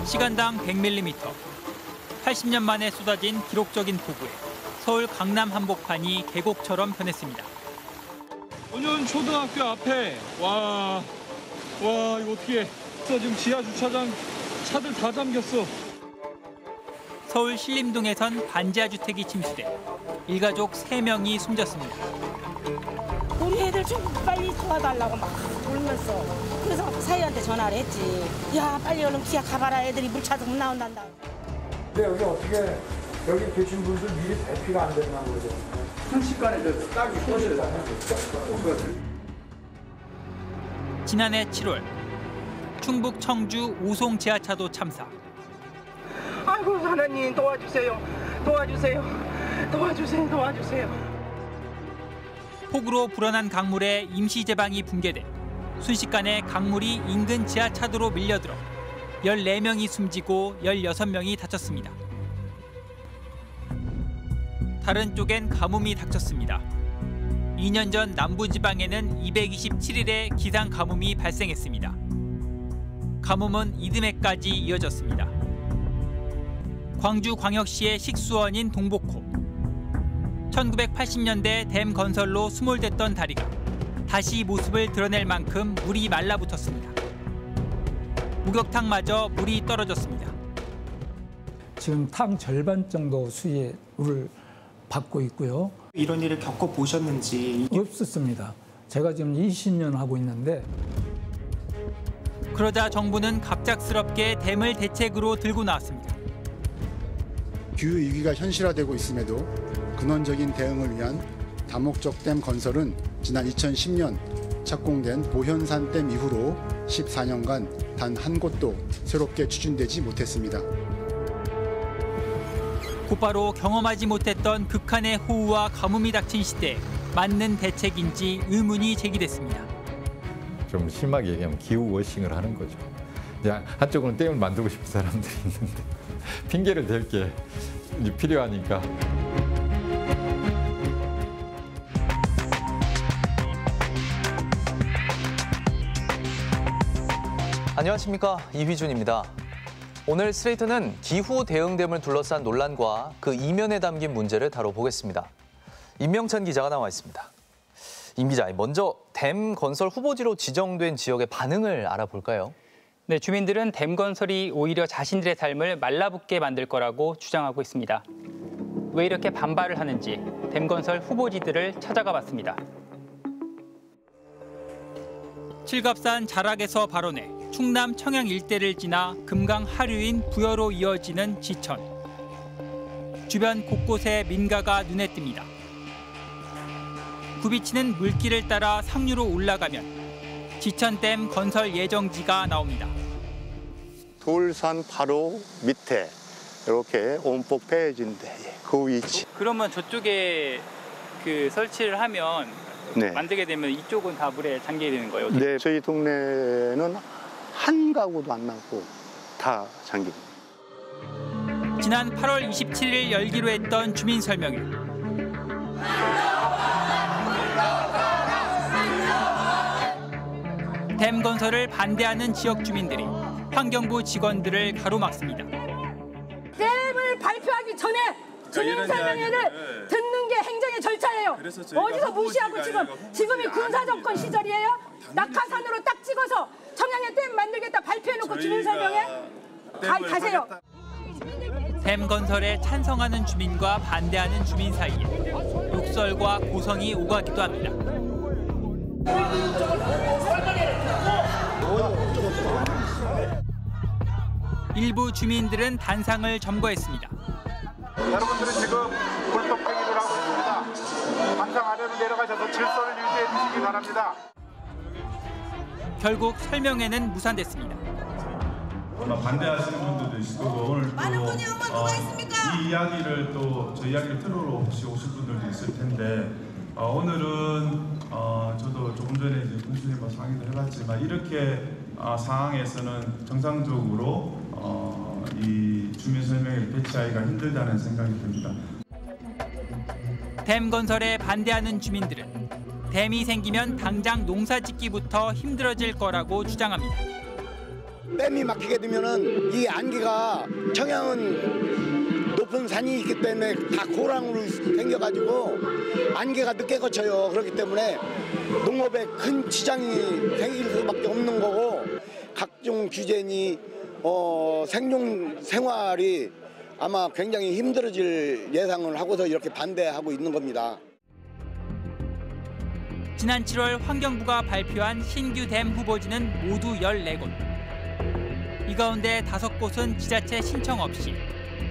시간당 100mm, 80년 만에 쏟아진 기록적인 폭우에 서울 강남 한복판이 계곡처럼 변했습니다. 원효 초등학교 앞에 와 이거 어떻게 해? 지금 지하 주차장 차들 다 잠겼어. 서울 신림동에선 반지하 주택이 침수돼 일가족 3명이 숨졌습니다. 우리 애들 좀 빨리 도와달라고 막 울면서 그래서 사위한테 전화를 했지. 야 빨리 얼른 기아 가봐라 애들이 물 차서 못 나온단다. 근데 여기 어떻게 여기 계신 분들 미리 대피가 안 됐나 보죠. 순식간에 딱이 터져요. 지난해 7월 충북 청주 오송 지하차도 참사. 아이고 하나님 도와주세요. 도와주세요. 폭우로 불어난 강물에 임시 제방이 붕괴돼 순식간에 강물이 인근 지하차도로 밀려들어 14명이 숨지고 16명이 다쳤습니다. 다른 쪽엔 가뭄이 닥쳤습니다. 2년 전 남부지방에는 227일의 기상 가뭄이 발생했습니다. 가뭄은 이듬해까지 이어졌습니다. 광주광역시의 식수원인 동복호. 1980년대 댐 건설로 수몰됐던 다리가 다시 모습을 드러낼 만큼 물이 말라붙었습니다. 목욕탕마저 물이 떨어졌습니다. 지금 탕 절반 정도 수위의 물을 받고 있고요. 이런 일을 겪어보셨는지? 없었습니다. 제가 지금 20년 하고 있는데. 그러자 정부는 갑작스럽게 댐을 대책으로 들고 나왔습니다. 기후위기가 현실화되고 있음에도 근원적인 대응을 위한 다목적 댐 건설은 지난 2010년 착공된 보현산 댐 이후로 14년간 단 한 곳도 새롭게 추진되지 못했습니다. 곧바로 경험하지 못했던 극한의 호우와 가뭄이 닥친 시대에 맞는 대책인지 의문이 제기됐습니다. 좀 심하게 얘기하면 기후 워싱을 하는 거죠. 그냥 한쪽으로는 댐을 만들고 싶은 사람들이 있는데 핑계를 댈 게 필요하니까. 안녕하십니까, 이휘준입니다. 오늘 스트레이트는 기후 대응댐을 둘러싼 논란과 그 이면에 담긴 문제를 다뤄보겠습니다. 임명찬 기자가 나와 있습니다. 임 기자, 먼저 댐 건설 후보지로 지정된 지역의 반응을 알아볼까요? 네, 주민들은 댐 건설이 오히려 자신들의 삶을 말라붙게 만들 거라고 주장하고 있습니다. 왜 이렇게 반발을 하는지 댐 건설 후보지들을 찾아가 봤습니다. 칠갑산 자락에서 발원해 충남 청양 일대를 지나 금강 하류인 부여로 이어지는 지천. 주변 곳곳에 민가가 눈에 띕니다. 굽이치는 물길을 따라 상류로 올라가면 지천댐 건설 예정지가 나옵니다. 돌산 바로 밑에 이렇게 온폭 패해진데 그 위치. 그러면 저쪽에 그 설치를 하면 네. 만들게 되면 이쪽은 다 물에 잠기게 되는 거예요? 네, 저희 동네는 한 가구도 안 남고 다 잠깁니다. 지난 8월 27일 열기로 했던 주민 설명회. 댐 건설을 반대하는 지역 주민들이 환경부 직원들을 가로막습니다. 댐을 발표하기 전에 주민 설명회를 듣는 게 행정의 절차예요. 어디서 무시하고 지금이 군사정권 시절이에요? 낙하산으로 딱 찍어서 청양에 댐 만들겠다 발표해놓고 주민 설명회 가세요. 댐 건설에 찬성하는 주민과 반대하는 주민 사이에 욕설과 고성이 오가기도 합니다. 일부 주민들은 단상을 점거했습니다. 여러분들은 지금 불법행위를 하고 있습니다. 단상 아래로 내려가셔서 질서를 유지해 주시기 바랍니다. 결국 설명회는 무산됐습니다. 반대하시는 분들도 있을 거고 오늘 또 이 이야기를 또 저 이야기를 들으러 혹시 오실 분들도 있을 텐데 오늘은 저도 조금 전에 이제 군수님과 상의도 해봤지만 이렇게 상황에서는 정상적으로 이 주민 설명회를 개최하기가 힘들다는 생각이 듭니다. 댐 건설에 반대하는 주민들은 댐이 생기면 당장 농사 짓기부터 힘들어질 거라고 주장합니다. 댐이 막히게 되면은 이 안개가 청양은 높은 산이 있기 때문에 다 고랑으로 생겨가지고 안개가 늦게 거쳐요. 그렇기 때문에 농업에 큰 지장이 생길 수밖에 없는 거고 각종 규제니 생존 생활이 아마 굉장히 힘들어질 예상을 하고서 이렇게 반대하고 있는 겁니다. 지난 7월 환경부가 발표한 신규 댐 후보지는 모두 14곳. 이 가운데 5곳은 지자체 신청 없이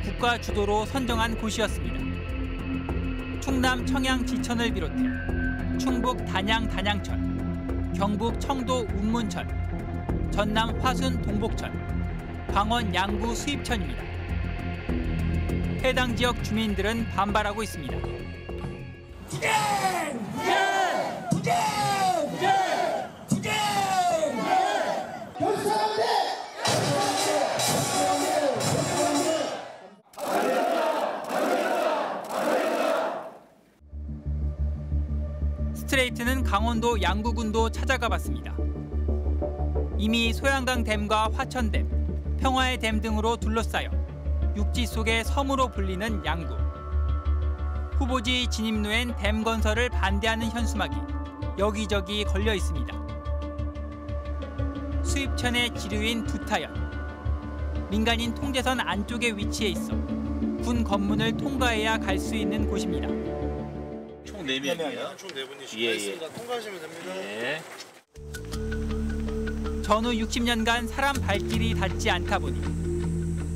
국가 주도로 선정한 곳이었습니다. 충남 청양 지천을 비롯해 충북 단양 단양천, 경북 청도 운문천, 전남 화순 동복천, 강원 양구 수입천입니다. 해당 지역 주민들은 반발하고 있습니다. 스트레이트는 강원도 양구군도 찾아가 봤습니다. 이미 소양강 댐과 화천댐, 평화의 댐 등으로 둘러싸여 육지 속의 섬으로 불리는 양구. 후보지 진입로엔 댐 건설을 반대하는 현수막이 여기저기 걸려 있습니다. 수입천의 지류인 두타연. 민간인 통제선 안쪽에 위치해 있어 군 검문을 통과해야 갈 수 있는 곳입니다. 총 4명이요? 총 4분이시고 있습니다. 통과하시면 됩니다. 예. 전후 60년간 사람 발길이 닿지 않다 보니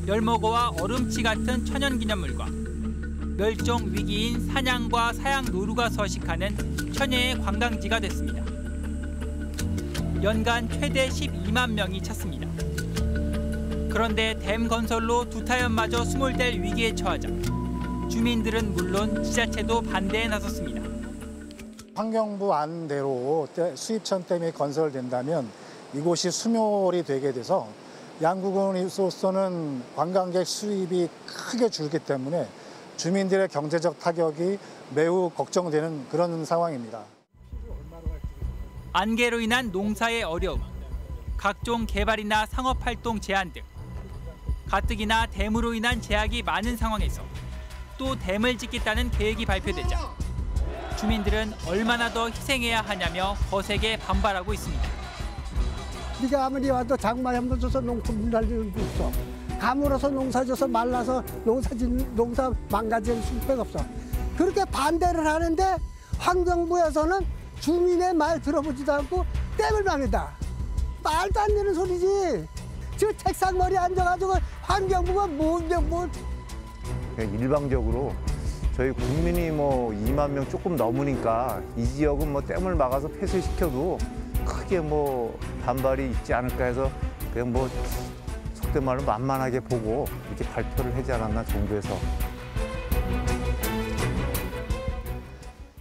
열목어와 얼음치 같은 천연기념물과 멸종 위기인 사냥과 사양 노루가 서식하는 천혜의 관광지가 됐습니다. 연간 최대 12만 명이 찾습니다. 그런데 댐 건설로 두타연마저 수몰될 위기에 처하자 주민들은 물론 지자체도 반대에 나섰습니다. 환경부 안대로 수입천 댐이 건설된다면 이곳이 수몰이 되게 돼서 양구군으로서는 관광객 수입이 크게 줄기 때문에 주민들의 경제적 타격이 매우 걱정되는 그런 상황입니다. 안개로 인한 농사의 어려움, 각종 개발이나 상업활동 제한 등 가뜩이나 댐으로 인한 제약이 많은 상황에서 또 댐을 짓겠다는 계획이 발표되자 주민들은 얼마나 더 희생해야 하냐며 거세게 반발하고 있습니다. 네가 아무리 와도 장마 한번 줘서 농촌 날리는 거 없어. 가물어서 농사 져서 말라서 농사 망가질 수밖에 없어. 그렇게 반대를 하는데 환경부에서는 주민의 말 들어보지도 않고 댐을 막는다. 말도 안 되는 소리지. 저 책상 머리에 앉아가지고 환경부가 뭔데 뭐. 일방적으로 저희 국민이 뭐 2만 명 조금 넘으니까 이 지역은 뭐 댐을 막아서 폐쇄시켜도 크게 뭐 반발이 있지 않을까 해서 그냥 뭐 속된 말로 만만하게 보고 이렇게 발표를 하지 않았나 정부에서.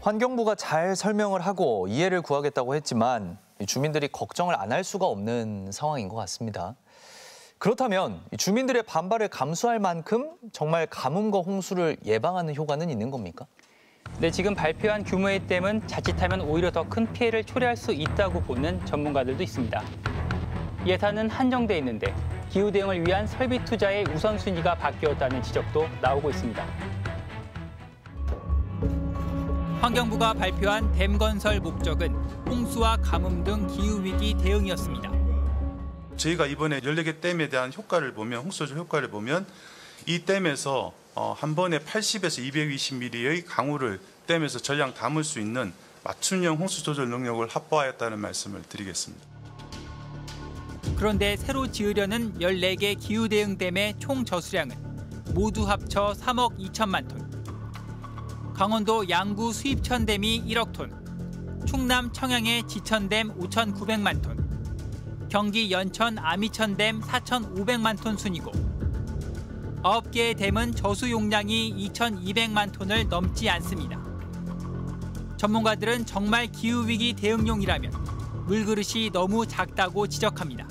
환경부가 잘 설명을 하고 이해를 구하겠다고 했지만 주민들이 걱정을 안 할 수가 없는 상황인 것 같습니다. 그렇다면 주민들의 반발을 감수할 만큼 정말 가뭄과 홍수를 예방하는 효과는 있는 겁니까? 네, 지금 발표한 규모의 댐은 자칫하면 오히려 더 큰 피해를 초래할 수 있다고 보는 전문가들도 있습니다. 예산은 한정돼 있는데 기후 대응을 위한 설비 투자의 우선순위가 바뀌었다는 지적도 나오고 있습니다. 환경부가 발표한 댐 건설 목적은 홍수와 가뭄 등 기후위기 대응이었습니다. 저희가 이번에 14개 댐에 대한 효과를 보면, 홍수조절 효과를 보면 이 댐에서 한 번에 80에서 220mm의 강우를 댐에서 전량 담을 수 있는 맞춤형 홍수조절 능력을 확보하였다는 말씀을 드리겠습니다. 그런데 새로 지으려는 14개 기후대응 댐의 총 저수량은 모두 합쳐 3억 2천만 톤. 강원도 양구 수입천 댐이 1억 톤, 충남 청양의 지천댐 5,900만 톤, 경기 연천 아미천 댐 4,500만 톤 순이고 9개의 댐은 저수 용량이 2,200만 톤을 넘지 않습니다. 전문가들은 정말 기후위기 대응용이라면 물그릇이 너무 작다고 지적합니다.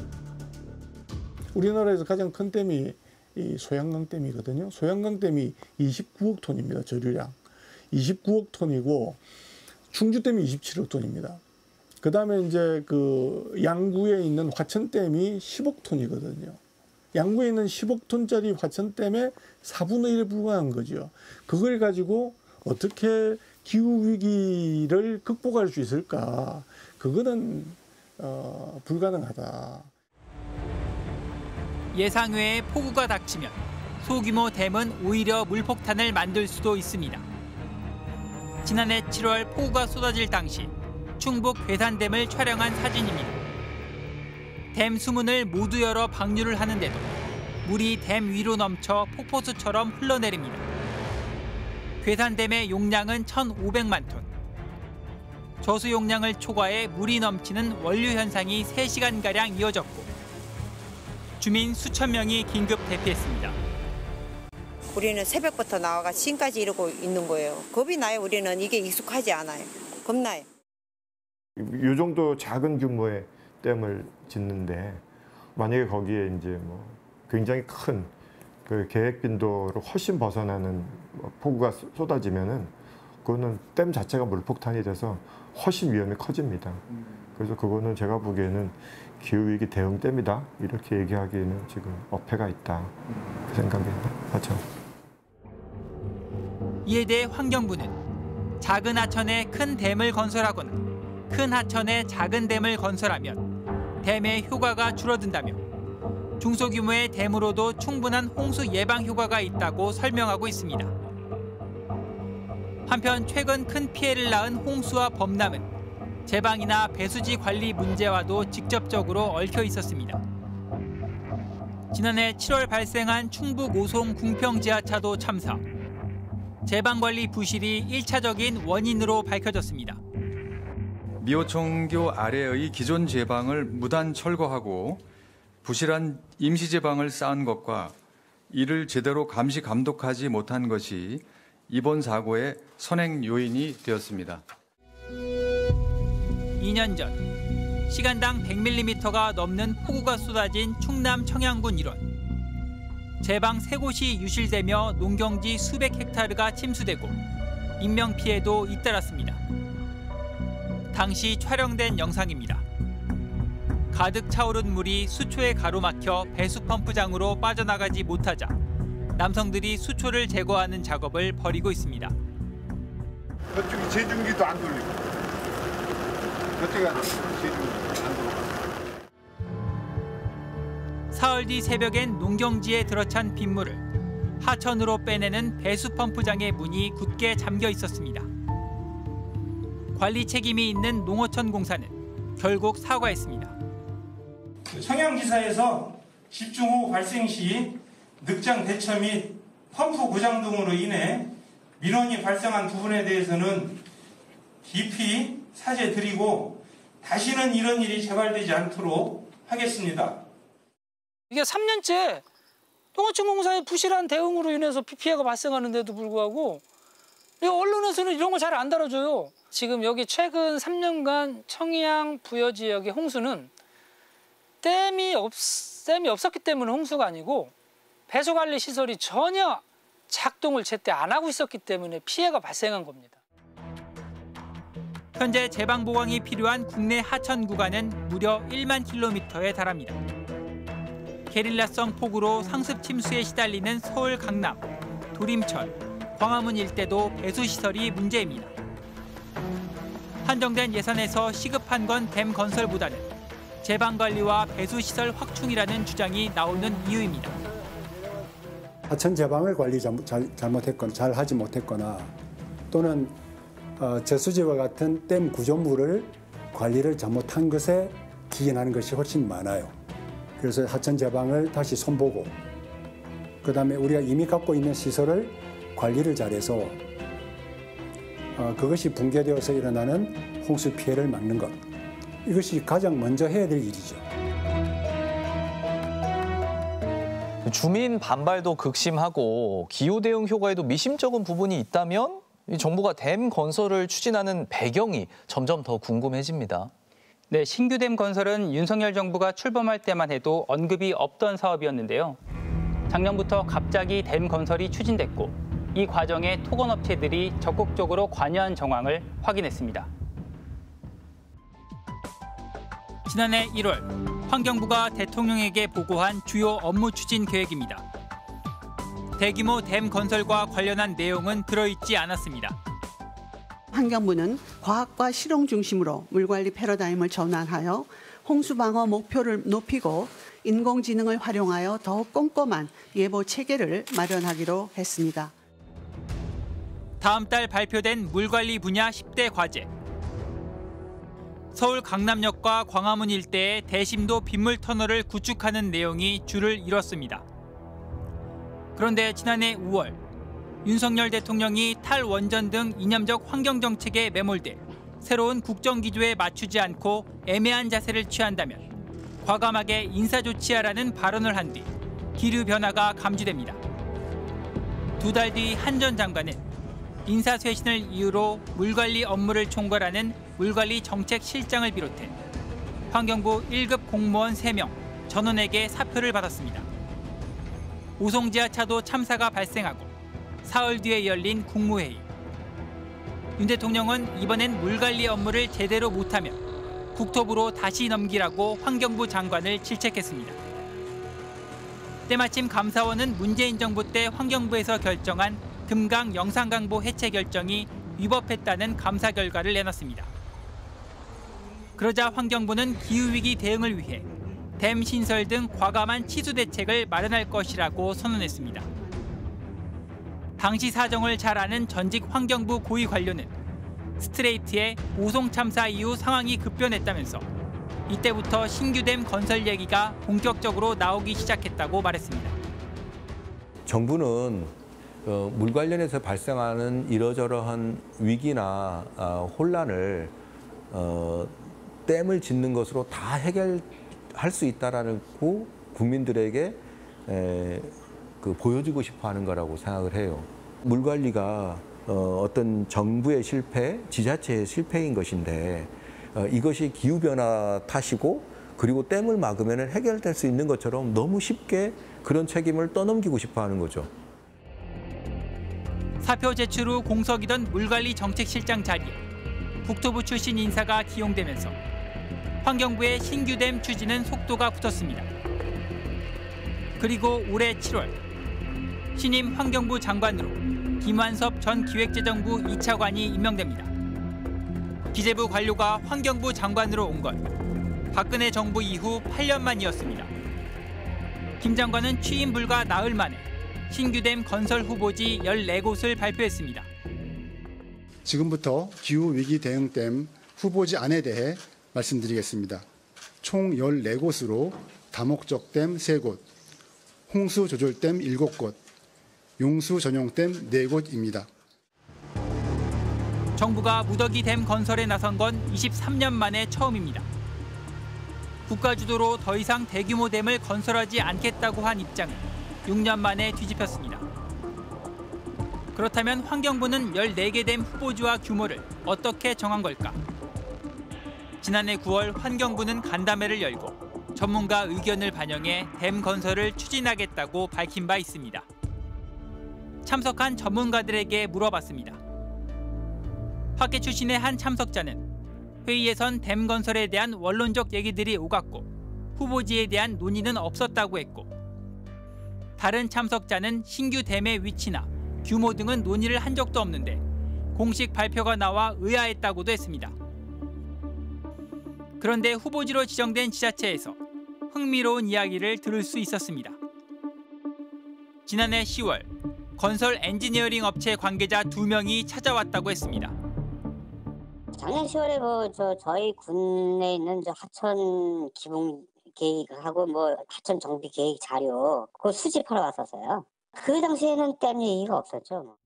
우리나라에서 가장 큰 댐이 이 소양강 댐이거든요. 소양강 댐이 29억 톤입니다. 저류량. 29억 톤이고 충주댐이 27억 톤입니다. 그다음에 이제 그 양구에 있는 화천댐이 10억 톤이거든요. 양구에 있는 10억 톤짜리 화천댐의 4분의 1에 불과한 거죠. 그걸 가지고 어떻게 기후 위기를 극복할 수 있을까? 그거는 불가능하다. 예상 외의 폭우가 닥치면 소규모 댐은 오히려 물폭탄을 만들 수도 있습니다. 지난해 7월 폭우가 쏟아질 당시 충북 괴산댐을 촬영한 사진입니다. 댐 수문을 모두 열어 방류를 하는데도 물이 댐 위로 넘쳐 폭포수처럼 흘러내립니다. 괴산댐의 용량은 1,500만 톤. 저수 용량을 초과해 물이 넘치는 원류 현상이 3시간가량 이어졌고 주민 수천 명이 긴급 대피했습니다. 우리는 새벽부터 나와가 지금까지 이러고 있는 거예요. 겁이 나요. 우리는 이게 익숙하지 않아요. 겁나요. 이 정도 작은 규모의 댐을 짓는데 만약에 거기에 이제 뭐 굉장히 큰 그 계획 빈도를 훨씬 벗어나는 폭우가 쏟아지면은 그거는 댐 자체가 물폭탄이 돼서 훨씬 위험이 커집니다. 그래서 그거는 제가 보기에는 기후위기 대응댐이다 이렇게 얘기하기에는 지금 어폐가 있다 그 생각이 하죠. 이에 대해 환경부는 작은 하천에 큰 댐을 건설하거나 큰 하천에 작은 댐을 건설하면 댐의 효과가 줄어든다며 중소규모의 댐으로도 충분한 홍수 예방 효과가 있다고 설명하고 있습니다. 한편 최근 큰 피해를 낳은 홍수와 범람은 제방이나 배수지 관리 문제와도 직접적으로 얽혀 있었습니다. 지난해 7월 발생한 충북 오송 궁평 지하차도 참사. 제방관리 부실이 1차적인 원인으로 밝혀졌습니다. 미호청교 아래의 기존 제방을 무단 철거하고 부실한 임시 제방을 쌓은 것과 이를 제대로 감시 감독하지 못한 것이 이번 사고의 선행 요인이 되었습니다. 2년 전 시간당 100mm가 넘는 폭우가 쏟아진 충남 청양군 일원. 제방 3곳이 유실되며 농경지 수백 헥타르가 침수되고 인명피해도 잇따랐습니다. 당시 촬영된 영상입니다. 가득 차오른 물이 수초에 가로막혀 배수펌프장으로 빠져나가지 못하자 남성들이 수초를 제거하는 작업을 벌이고 있습니다. 저쪽이 제중기도 안 돌리고 저쪽에 제중기도 안 돌리고. 사흘 뒤 새벽엔 농경지에 들어찬 빗물을 하천으로 빼내는 배수펌프장의 문이 굳게 잠겨 있었습니다. 관리 책임이 있는 농어촌공사는 결국 사과했습니다. 청양지사에서 집중호우 발생 시 늑장 대처 및 펌프 고장 등으로 인해 민원이 발생한 부분에 대해서는 깊이 사죄드리고 다시는 이런 일이 재발되지 않도록 하겠습니다. 이게 3년째 농어촌공사의 부실한 대응으로 인해서 피해가 발생하는데도 불구하고 언론에서는 이런 걸 잘 안 다뤄줘요. 지금 여기 최근 3년간 청양 부여 지역의 홍수는 댐이 없었기 때문에 홍수가 아니고 배수관리 시설이 전혀 작동을 제때 안 하고 있었기 때문에 피해가 발생한 겁니다. 현재 제방 보강이 필요한 국내 하천 구간은 무려 1만 킬로미터에 달합니다. 게릴라성 폭우로 상습 침수에 시달리는 서울 강남, 도림천, 광화문 일대도 배수시설이 문제입니다. 한정된 예산에서 시급한 건 댐 건설보다는 제방관리와 배수시설 확충이라는 주장이 나오는 이유입니다. 하천 제방을 관리 잘못했거나 잘 하지 못했거나 또는 저수지와 같은 댐 구조물을 관리를 잘못한 것에 기인하는 것이 훨씬 많아요. 그래서 하천 제방을 다시 손보고 그다음에 우리가 이미 갖고 있는 시설을 관리를 잘해서 그것이 붕괴되어서 일어나는 홍수 피해를 막는 것. 이것이 가장 먼저 해야 될 일이죠. 주민 반발도 극심하고 기후 대응 효과에도 미심쩍은 부분이 있다면 정부가 댐 건설을 추진하는 배경이 점점 더 궁금해집니다. 네, 신규 댐 건설은 윤석열 정부가 출범할 때만 해도 언급이 없던 사업이었는데요. 작년부터 갑자기 댐 건설이 추진됐고 이 과정에 토건업체들이 적극적으로 관여한 정황을 확인했습니다. 지난해 1월 환경부가 대통령에게 보고한 주요 업무 추진 계획입니다. 대규모 댐 건설과 관련한 내용은 들어있지 않았습니다. 환경부는 과학과 실용 중심으로 물관리 패러다임을 전환하여 홍수 방어 목표를 높이고 인공지능을 활용하여 더욱 꼼꼼한 예보 체계를 마련하기로 했습니다. 다음 달 발표된 물관리 분야 10대 과제. 서울 강남역과 광화문 일대에 대심도 빗물 터널을 구축하는 내용이 줄을 이뤘습니다. 그런데 지난해 5월 윤석열 대통령이 탈원전 등 이념적 환경정책에 매몰돼 새로운 국정기조에 맞추지 않고 애매한 자세를 취한다면 과감하게 인사조치하라는 발언을 한 뒤 기류 변화가 감지됩니다. 2달 뒤 한 전 장관은 인사쇄신을 이유로 물관리 업무를 총괄하는 물관리정책실장을 비롯해 환경부 1급 공무원 3명 전원에게 사표를 받았습니다. 오송지하차도 참사가 발생하고 사흘 뒤에 열린 국무회의. 윤 대통령은 이번엔 물관리 업무를 제대로 못하면 국토부로 다시 넘기라고 환경부 장관을 질책했습니다. 때마침 감사원은 문재인 정부 때 환경부에서 결정한 금강 영산강보 해체 결정이 위법했다는 감사 결과를 내놨습니다. 그러자 환경부는 기후위기 대응을 위해 댐 신설 등 과감한 치수 대책을 마련할 것이라고 선언했습니다. 당시 사정을 잘 아는 전직 환경부 고위 관료는 스트레이트의 오송 참사 이후 상황이 급변했다면서 이때부터 신규 댐 건설 얘기가 본격적으로 나오기 시작했다고 말했습니다. 정부는 물 관련해서 발생하는 이러저러한 위기나 혼란을 댐을 짓는 것으로 다 해결할 수 있다라고 국민들에게 보여주고 싶어하는 거라고 생각을 해요. 물 관리가 어떤 정부의 실패, 지자체의 실패인 것인데 이것이 기후 변화 탓이고 그리고 댐을 막으면 해결될 수 있는 것처럼 너무 쉽게 그런 책임을 떠넘기고 싶어하는 거죠. 사표 제출 후 공석이던 물관리 정책실장 자리에 국토부 출신 인사가 기용되면서 환경부의 신규 댐 추진은 속도가 붙었습니다. 그리고 올해 7월 신임 환경부 장관으로 김완섭 전 기획재정부 2차관이 임명됩니다. 기재부 관료가 환경부 장관으로 온 건 박근혜 정부 이후 8년 만이었습니다. 김 장관은 취임 불과 나흘 만에 신규 댐 건설 후보지 14곳을 발표했습니다. 지금부터 기후위기 대응댐 후보지안에 대해 말씀드리겠습니다. 총 14곳으로 다목적댐 3곳, 홍수조절댐 7곳, 용수전용댐 4곳입니다. 정부가 무더기 댐 건설에 나선 건 23년 만에 처음입니다. 국가 주도로 더 이상 대규모 댐을 건설하지 않겠다고 한 입장을 6년 만에 뒤집혔습니다. 그렇다면 환경부는 14개 댐 후보지와 규모를 어떻게 정한 걸까? 지난해 9월 환경부는 간담회를 열고 전문가 의견을 반영해 댐 건설을 추진하겠다고 밝힌 바 있습니다. 참석한 전문가들에게 물어봤습니다. 학계 출신의 한 참석자는 회의에선 댐 건설에 대한 원론적 얘기들이 오갔고 후보지에 대한 논의는 없었다고 했고 다른 참석자는 신규 댐의 위치나 규모 등은 논의를 한 적도 없는데 공식 발표가 나와 의아했다고도 했습니다. 그런데 후보지로 지정된 지자체에서 흥미로운 이야기를 들을 수 있었습니다. 지난해 10월 건설 엔지니어링 업체 관계자 2명이 찾아왔다고 했습니다. 작년 10월에 저희 군에 있는 하천 기본 계획하고 하천 정비 계획 자료 그거 수집하러 왔었어요. 그 당시에는 댐 얘기가 없었죠.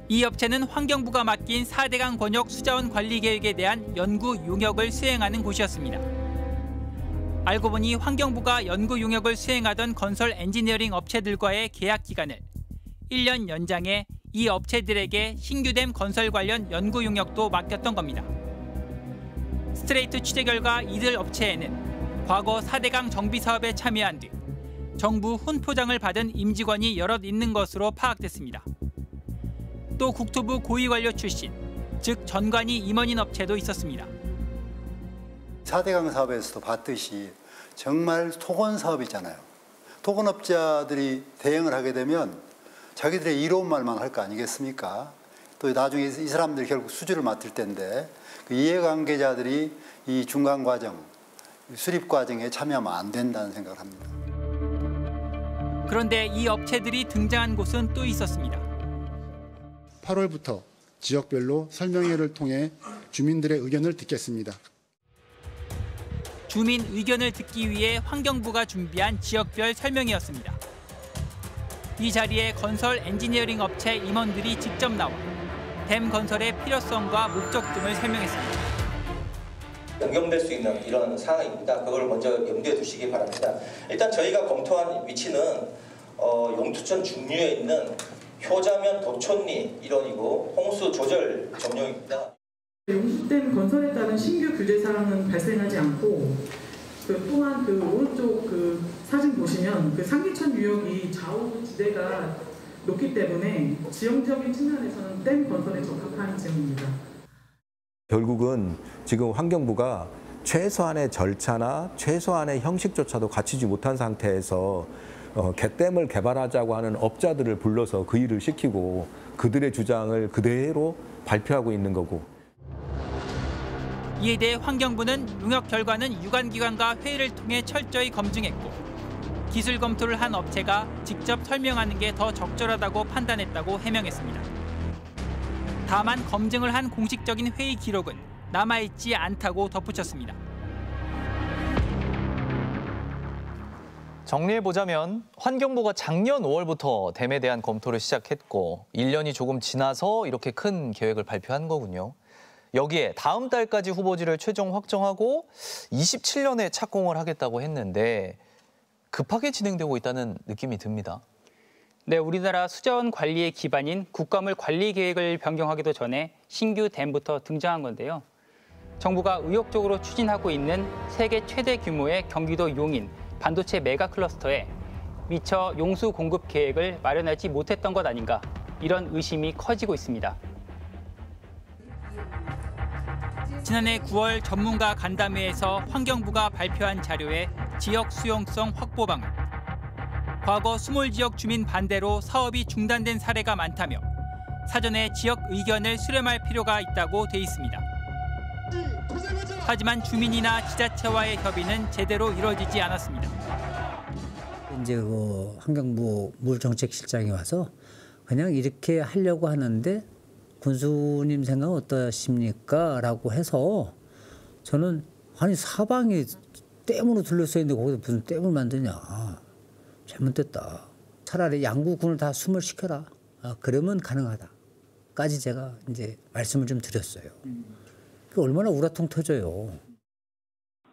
이 업체는 환경부가 맡긴 4대강 권역 수자원 관리 계획에 대한 연구 용역을 수행하는 곳이었습니다. 알고 보니 환경부가 연구 용역을 수행하던 건설 엔지니어링 업체들과의 계약 기간을 1년 연장해 이 업체들에게 신규 댐 건설 관련 연구 용역도 맡겼던 겁니다. 스트레이트 취재 결과 이들 업체에는 과거 4대강 정비 사업에 참여한 뒤 정부 훈포장을 받은 임직원이 여럿 있는 것으로 파악됐습니다. 또 국토부 고위 관료 출신, 즉 전관이 임원인 업체도 있었습니다. 4대강 사업에서도 봤듯이 정말 토건 사업이잖아요. 토건업자들이 대응을 하게 되면 자기들의 이로운 말만 할 거 아니겠습니까? 또 나중에 이 사람들이 결국 수주를 맡을 텐데 그 이해관계자들이 이 중간 과정, 수립 과정에 참여하면 안 된다는 생각을 합니다. 그런데 이 업체들이 등장한 곳은 또 있었습니다. 8월부터 지역별로 설명회를 통해 주민들의 의견을 듣겠습니다. 주민 의견을 듣기 위해 환경부가 준비한 지역별 설명회였습니다. 이 자리에 건설 엔지니어링 업체 임원들이 직접 나와 댐 건설의 필요성과 목적 등을 설명했습니다. 연결될 수 있는 이런 상황입니다. 그걸 먼저 염두에 두시기 바랍니다. 일단 저희가 검토한 위치는 용투천 중류에 있는 효자면 도촌리 일원이고 홍수 조절 점용입니다. 용수댐 건설에 따른 신규 규제 사항은 발생하지 않고 또한 오른쪽 사진 보시면 상기천 유역이 좌우 지대가 높기 때문에 지형적인 측면에서는 댐 건설에 적합한 지역입니다. 결국은 지금 환경부가 최소한의 절차나 최소한의 형식조차도 갖추지 못한 상태에서 갯댐을 개발하자고 하는 업자들을 불러서 그 일을 시키고 그들의 주장을 그대로 발표하고 있는 거고. 이에 대해 환경부는 용역 결과는 유관기관과 회의를 통해 철저히 검증했고 기술 검토를 한 업체가 직접 설명하는 게 더 적절하다고 판단했다고 해명했습니다. 다만 검증을 한 공식적인 회의 기록은 남아있지 않다고 덧붙였습니다. 정리해보자면 환경부가 작년 5월부터 댐에 대한 검토를 시작했고 1년이 조금 지나서 이렇게 큰 계획을 발표한 거군요. 여기에 다음 달까지 후보지를 최종 확정하고 27년에 착공을 하겠다고 했는데 급하게 진행되고 있다는 느낌이 듭니다. 네, 우리나라 수자원 관리의 기반인 국가물 관리 계획을 변경하기도 전에 신규 댐부터 등장한 건데요. 정부가 의욕적으로 추진하고 있는 세계 최대 규모의 경기도 용인 반도체 메가 클러스터에 미처 용수 공급 계획을 마련하지 못했던 것 아닌가, 이런 의심이 커지고 있습니다. 지난해 9월 전문가 간담회에서 환경부가 발표한 자료에 지역 수용성 확보 방안, 과거 수몰 지역 주민 반대로 사업이 중단된 사례가 많다며 사전에 지역 의견을 수렴할 필요가 있다고 돼 있습니다. 하지만 주민이나 지자체와의 협의는 제대로 이루어지지 않았습니다. 이제 환경부 물정책실장이 와서 그냥 이렇게 하려고 하는데 군수님 생각은 어떠십니까? 라고 해서 저는 아니 사방이 댐으로 둘러싸여 있는데 거기서 무슨 댐을 만드냐. 잘못됐다. 차라리 양구군을 다 수몰 시켜라. 그러면 가능하다까지 제가 이제 말씀을 좀 드렸어요. 그게 얼마나 우라통 터져요.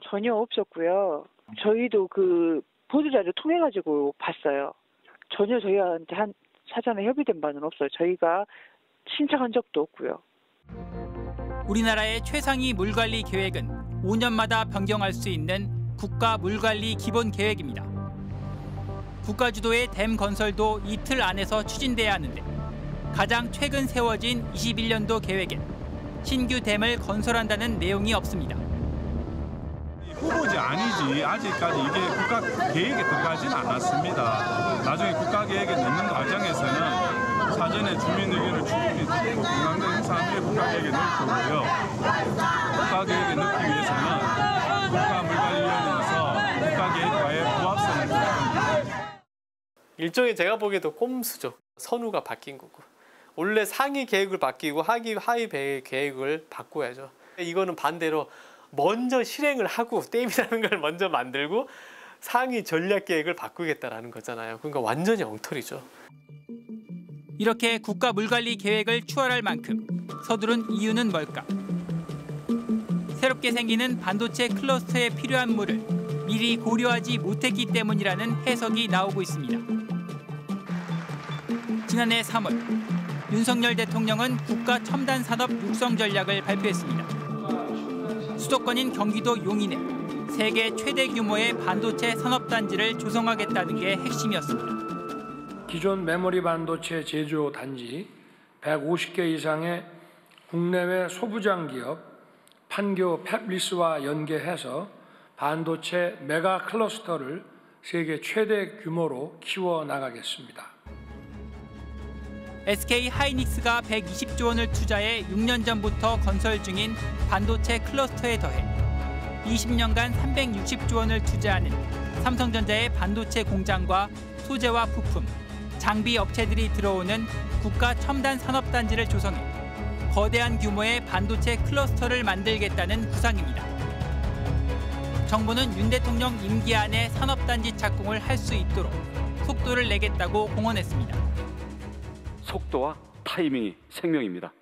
전혀 없었고요. 저희도 그 보도자료 통해 가지고 봤어요. 전혀 저희한테 사전에 협의된 바는 없어요. 저희가 신청한 적도 없고요. 우리나라의 최상위 물관리 계획은 5년마다 변경할 수 있는 국가 물관리 기본 계획입니다. 국가 주도의 댐 건설도 이틀 안에서 추진돼야 하는데 가장 최근 세워진 21년도 계획엔 신규 댐을 건설한다는 내용이 없습니다. 후보지 아니지. 아직까지 이게 국가 계획에 들어가지는 않았습니다. 나중에 국가 계획에 넣는 과정에서는 사전에 주민 의견을 충분히 듣고 공감대 행사한 후에 국가 계획에 넣을 거고요. 국가 계획에 넣기 위해서는 국가물관리위원회에서 국가 계획과의 부합성을 평가합니다. 일종의 제가 보기에도 꼼수죠. 선우가 바뀐 거고. 원래 상위 계획을 바뀌고 하위 계획을 바꿔야죠. 이거는 반대로 먼저 실행을 하고 댐이라는 걸 먼저 만들고 상위 전략 계획을 바꾸겠다라는 거잖아요. 그러니까 완전히 엉터리죠. 이렇게 국가 물관리 계획을 추월할 만큼 서두른 이유는 뭘까? 새롭게 생기는 반도체 클러스터에 필요한 물을 미리 고려하지 못했기 때문이라는 해석이 나오고 있습니다. 지난해 3월 윤석열 대통령은 국가 첨단 산업 육성 전략을 발표했습니다. 수도권인 경기도 용인에 세계 최대 규모의 반도체 산업단지를 조성하겠다는 게 핵심이었습니다. 기존 메모리 반도체 제조 단지 150개 이상의 국내외 소부장 기업 판교 팹리스와 연계해서 반도체 메가 클러스터를 세계 최대 규모로 키워나가겠습니다. SK 하이닉스가 120조 원을 투자해 6년 전부터 건설 중인 반도체 클러스터에 더해 20년간 360조 원을 투자하는 삼성전자의 반도체 공장과 소재와 부품, 장비 업체들이 들어오는 국가 첨단 산업단지를 조성해 거대한 규모의 반도체 클러스터를 만들겠다는 구상입니다. 정부는 윤 대통령 임기 안에 산업단지 착공을 할 수 있도록 속도를 내겠다고 공언했습니다. 속도와 타이밍이 생명입니다.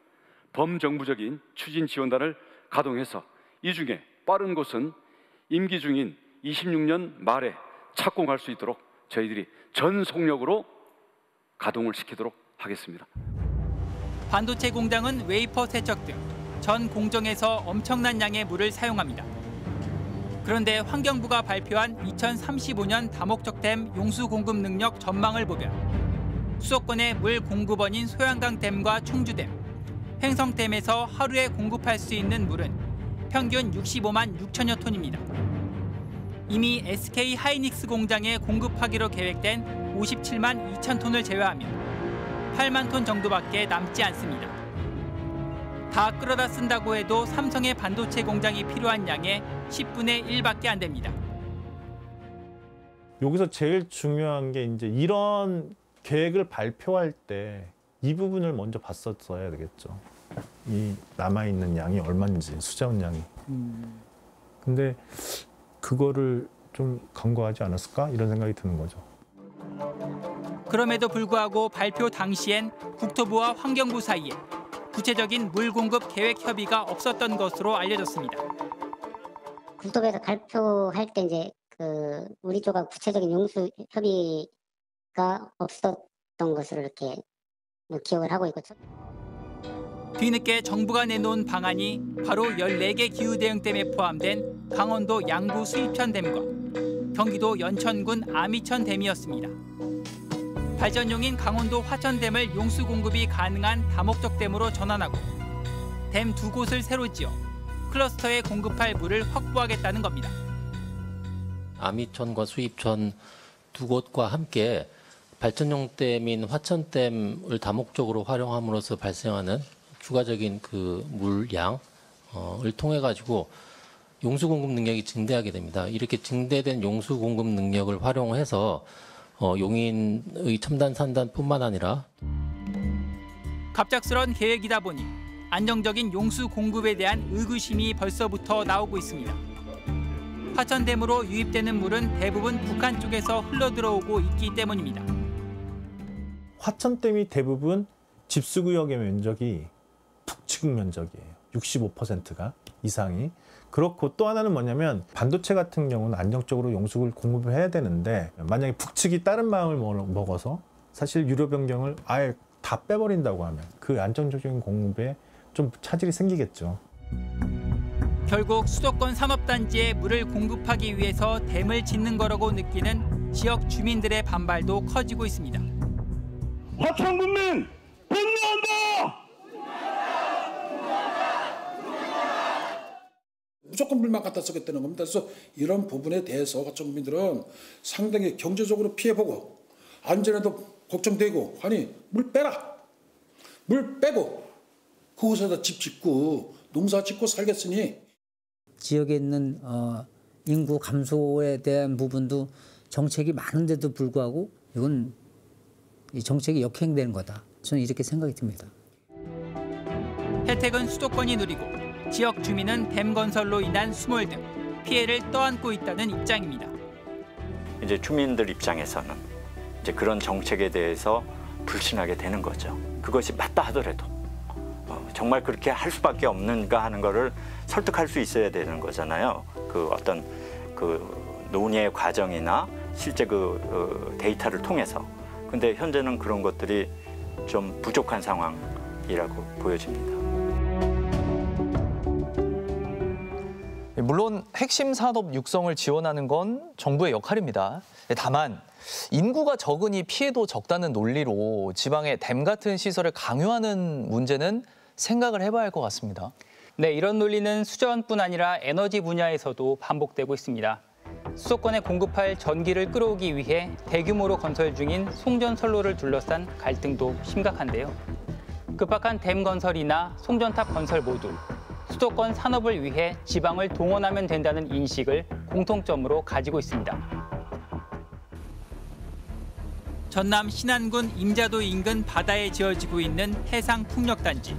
범정부적인 추진 지원단을 가동해서 이 중에 빠른 곳은 임기 중인 26년 말에 착공할 수 있도록 저희들이 전 속력으로 가동을 시키도록 하겠습니다. 반도체 공장은 웨이퍼 세척 등 전 공정에서 엄청난 양의 물을 사용합니다. 그런데 환경부가 발표한 2035년 다목적댐 용수 공급 능력 전망을 보면 수도권의 물 공급원인 소양강댐과 충주댐, 횡성댐에서 하루에 공급할 수 있는 물은 평균 65만 6천여 톤입니다. 이미 SK 하이닉스 공장에 공급하기로 계획된 57만 2천 톤을 제외하면 8만 톤 정도밖에 남지 않습니다. 다 끌어다 쓴다고 해도 삼성의 반도체 공장이 필요한 양의 10분의 1밖에 안 됩니다. 여기서 제일 중요한 게 이제 이런 계획을 발표할 때 이 부분을 먼저 봤었어야 되겠죠. 이 남아있는 양이 얼마인지, 수자원 양이. 근데 그거를 좀 간과하지 않았을까? 이런 생각이 드는 거죠. 그럼에도 불구하고 발표 당시엔 국토부와 환경부 사이에 구체적인 물 공급 계획 협의가 없었던 것으로 알려졌습니다. 국토부에서 발표할 때 이제 우리 쪽하고 구체적인 용수 협의가 없었던 것으로 이렇게 기억을 하고 있고. 뒤늦게 정부가 내놓은 방안이 바로 14개 기후대응댐에 포함된 강원도 양구 수입천댐과 경기도 연천군 아미천댐이었습니다. 발전용인 강원도 화천댐을 용수 공급이 가능한 다목적댐으로 전환하고 댐 2곳을 새로 지어 클러스터에 공급할 물을 확보하겠다는 겁니다. 아미천과 수입천 두 곳과 함께 발전용 댐인 화천댐을 다목적으로 활용함으로써 발생하는 추가적인 그 물량을 통해 가지고 용수 공급 능력이 증대하게 됩니다. 이렇게 증대된 용수 공급 능력을 활용해서 용인의 첨단 산단뿐만 아니라 갑작스런 계획이다 보니 안정적인 용수 공급에 대한 의구심이 벌써부터 나오고 있습니다. 화천댐으로 유입되는 물은 대부분 북한 쪽에서 흘러들어오고 있기 때문입니다. 화천댐이 대부분 집수구역의 면적이 북측 면적이에요. 65%가 이상이. 그렇고 또 하나는 뭐냐면 반도체 같은 경우는 안정적으로 용수를 공급을 해야 되는데 만약에 북측이 다른 마음을 먹어서 사실 유료 변경을 아예 다 빼버린다고 하면 그 안정적인 공급에 좀 차질이 생기겠죠. 결국 수도권 산업단지에 물을 공급하기 위해서 댐을 짓는 거라고 느끼는 지역 주민들의 반발도 커지고 있습니다. 화천군민 분노한다! 무조건 물만 갖다 쓰겠다는 겁니다. 그래서 이런 부분에 대해서 화천군민들은 상당히 경제적으로 피해보고 안전에도 걱정되고 하니 물 빼라. 물 빼고 그곳에다 집 짓고 농사 짓고 살겠으니. 지역에 있는 인구 감소에 대한 부분도 정책이 많은데도 불구하고 이건 이 정책이 역행되는 거다. 저는 이렇게 생각이 듭니다. 혜택은 수도권이 누리고 지역 주민은 댐 건설로 인한 수몰 등 피해를 떠안고 있다는 입장입니다. 이제 주민들 입장에서는 이제 그런 정책에 대해서 불신하게 되는 거죠. 그것이 맞다 하더라도 정말 그렇게 할 수밖에 없는가 하는 거를 설득할 수 있어야 되는 거잖아요. 그 어떤 그 논의의 과정이나 실제 그 데이터를 통해서. 근데 현재는 그런 것들이 좀 부족한 상황이라고 보여집니다. 물론 핵심 산업 육성을 지원하는 건 정부의 역할입니다. 다만 인구가 적으니 피해도 적다는 논리로 지방에 댐 같은 시설을 강요하는 문제는 생각을 해봐야 할 것 같습니다. 네, 이런 논리는 수자원뿐 아니라 에너지 분야에서도 반복되고 있습니다. 수도권에 공급할 전기를 끌어오기 위해 대규모로 건설 중인 송전선로를 둘러싼 갈등도 심각한데요. 급박한 댐 건설이나 송전탑 건설 모두 수도권 산업을 위해 지방을 동원하면 된다는 인식을 공통점으로 가지고 있습니다. 전남 신안군 임자도 인근 바다에 지어지고 있는 해상풍력단지.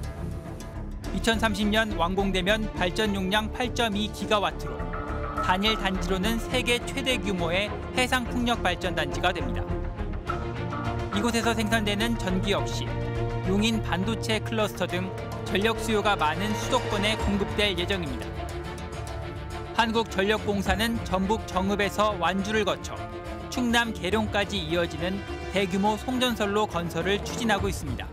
2030년 완공되면 발전 용량 8.2기가와트로 단일 단지로는 세계 최대 규모의 해상풍력 발전단지가 됩니다. 이곳에서 생산되는 전기 역시 용인 반도체 클러스터 등 전력 수요가 많은 수도권에 공급될 예정입니다. 한국전력공사는 전북 정읍에서 완주를 거쳐 충남 계룡까지 이어지는 대규모 송전선로 건설을 추진하고 있습니다.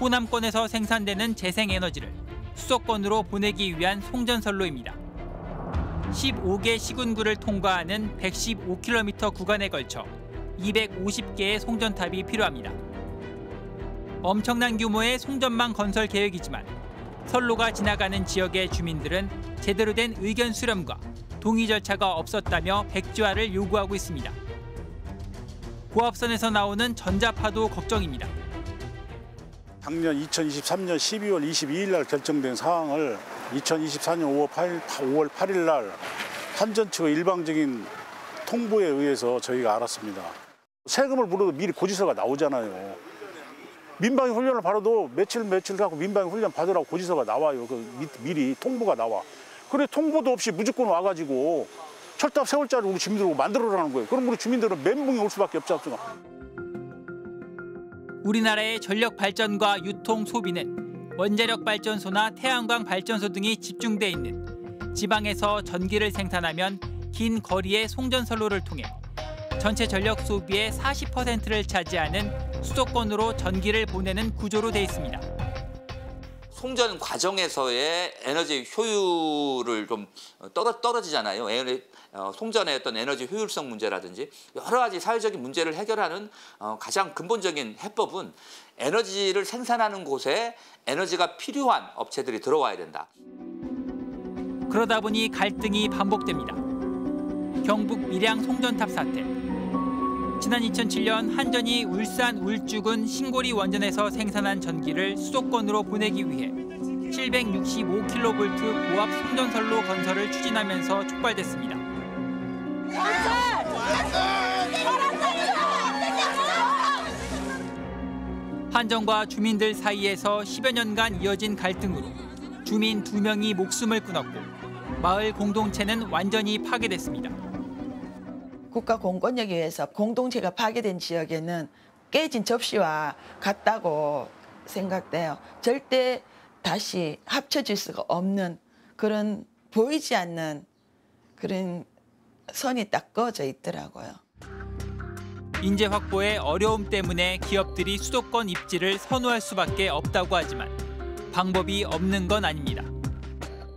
호남권에서 생산되는 재생에너지를 수도권으로 보내기 위한 송전선로입니다. 15개 시군구를 통과하는 115km 구간에 걸쳐 250개의 송전탑이 필요합니다. 엄청난 규모의 송전망 건설 계획이지만 선로가 지나가는 지역의 주민들은 제대로 된 의견 수렴과 동의 절차가 없었다며 백지화를 요구하고 있습니다. 고압선에서 나오는 전자파도 걱정입니다. 작년 2023년 12월 22일 날 결정된 사항을 2024년 5월 8일 날 한전 측의 일방적인 통보에 의해서 저희가 알았습니다. 세금을 물어도 미리 고지서가 나오잖아요. 민방위 훈련을 받아도 며칠 갖고 민방위 훈련 받으라고 고지서가 나와요. 미리 통보가 나와. 그래 통보도 없이 무조건 와가지고 철탑 세울 자를 우리 주민들하고 만들어라는 거예요. 그럼 우리 주민들은 멘붕이 올 수밖에 없지 않습니까? 우리나라의 전력 발전과 유통 소비는 원자력 발전소나 태양광 발전소 등이 집중돼 있는 지방에서 전기를 생산하면 긴 거리의 송전선로를 통해 전체 전력 소비의 40%를 차지하는 수도권으로 전기를 보내는 구조로 돼 있습니다. 송전 과정에서의 에너지 효율을 좀 떨어지잖아요. 송전의 어떤 에너지 효율성 문제라든지 여러 가지 사회적인 문제를 해결하는 가장 근본적인 해법은 에너지를 생산하는 곳에 에너지가 필요한 업체들이 들어와야 된다. 그러다 보니 갈등이 반복됩니다. 경북 밀양 송전탑 사태. 지난 2007년 한전이 울산 울주군 신고리 원전에서 생산한 전기를 수도권으로 보내기 위해 765kV 고압 송전선로 건설을 추진하면서 촉발됐습니다. 한전과 주민들 사이에서 10여 년간 이어진 갈등으로 주민 2명이 목숨을 끊었고 마을 공동체는 완전히 파괴됐습니다. 국가 공권력에 의해서 공동체가 파괴된 지역에는 깨진 접시와 같다고 생각돼요. 절대 다시 합쳐질 수가 없는 그런 보이지 않는 그런 선이 딱 그어져 있더라고요. 인재 확보의 어려움 때문에 기업들이 수도권 입지를 선호할 수밖에 없다고 하지만 방법이 없는 건 아닙니다.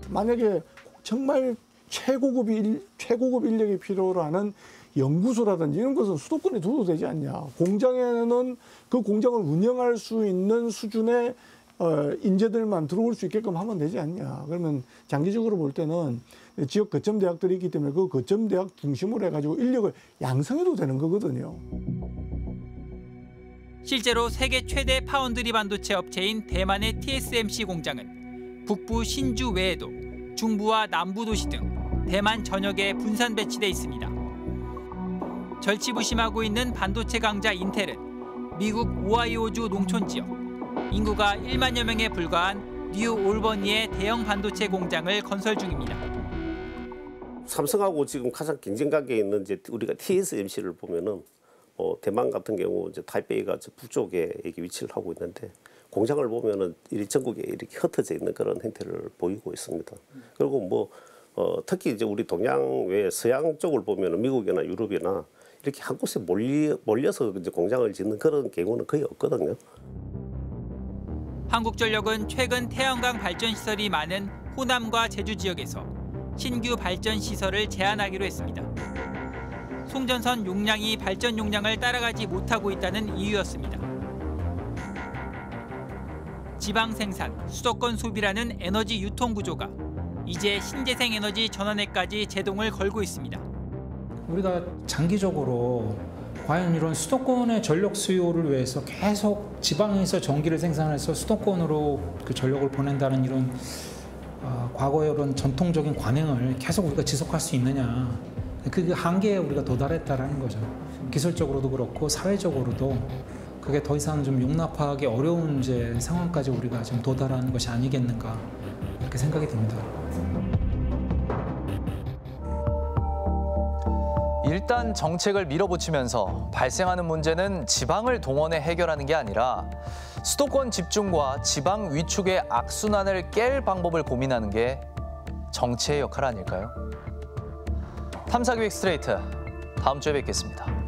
만약에 정말 최고급 인력이 필요로 하는 연구소라든지 이런 것은 수도권에 둬도 되지 않냐. 공장에는 그 공장을 운영할 수 있는 수준의 인재들만 들어올 수 있게끔 하면 되지 않냐. 그러면 장기적으로 볼 때는 지역 거점 대학들이 있기 때문에 그 거점 대학 중심으로 해가지고 인력을 양성해도 되는 거거든요. 실제로 세계 최대 파운드리 반도체 업체인 대만의 TSMC 공장은 북부 신주 외에도 중부와 남부 도시 등 대만 전역에 분산 배치돼 있습니다. 절치부심하고 있는 반도체 강자 인텔은 미국 오하이오주 농촌 지역 인구가 1만여 명에 불과한 뉴 올버니의 대형 반도체 공장을 건설 중입니다. 삼성하고 지금 가장 경쟁 관계에 있는 이제 우리가 TSMC를 보면은 대만 같은 경우 이제 타이베이가 북쪽에 이렇게 위치를 하고 있는데 공장을 보면은 전국에 이렇게 흩어져 있는 그런 형태를 보이고 있습니다. 그리고 특히 이제 우리 동양 외 서양 쪽을 보면은 미국이나 유럽이나 이렇게 한 곳에 몰려서 이제 공장을 짓는 그런 경우는 거의 없거든요. 한국전력은 최근 태양광 발전 시설이 많은 호남과 제주 지역에서 신규 발전 시설을 제한하기로 했습니다. 송전선 용량이 발전 용량을 따라가지 못하고 있다는 이유였습니다. 지방 생산, 수도권 소비라는 에너지 유통 구조가 이제 신재생 에너지 전환에까지 제동을 걸고 있습니다. 우리가 장기적으로 과연 이런 수도권의 전력 수요를 위해서 계속 지방에서 전기를 생산해서 수도권으로 그 전력을 보낸다는 이런 과거의 이런 전통적인 관행을 계속 우리가 지속할 수 있느냐. 그 한계에 우리가 도달했다라는 거죠. 기술적으로도 그렇고 사회적으로도 그게 더 이상 좀 용납하기 어려운 이제 상황까지 우리가 좀 도달하는 것이 아니겠는가 이렇게 생각이 듭니다. 일단 정책을 밀어붙이면서 발생하는 문제는 지방을 동원해 해결하는 게 아니라 수도권 집중과 지방 위축의 악순환을 깰 방법을 고민하는 게 정치의 역할 아닐까요? 탐사기획 스트레이트, 다음 주에 뵙겠습니다.